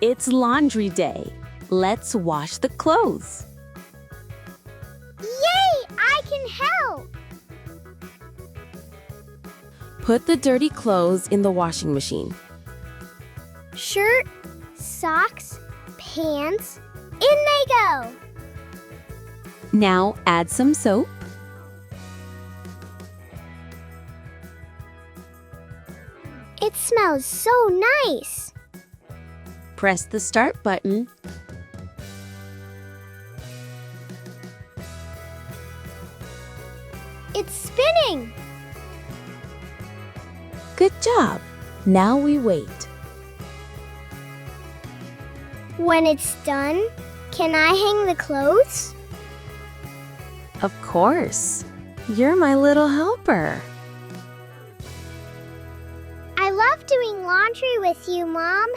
It's laundry day. Let's wash the clothes. Yay! I can help! Put the dirty clothes in the washing machine. Shirt, socks, pants, in they go! Now add some soap. It smells so nice! Press the start button. It's spinning! Good job. Now we wait. When it's done, can I hang the clothes? Of course. You're my little helper. I love doing laundry with you, Mom.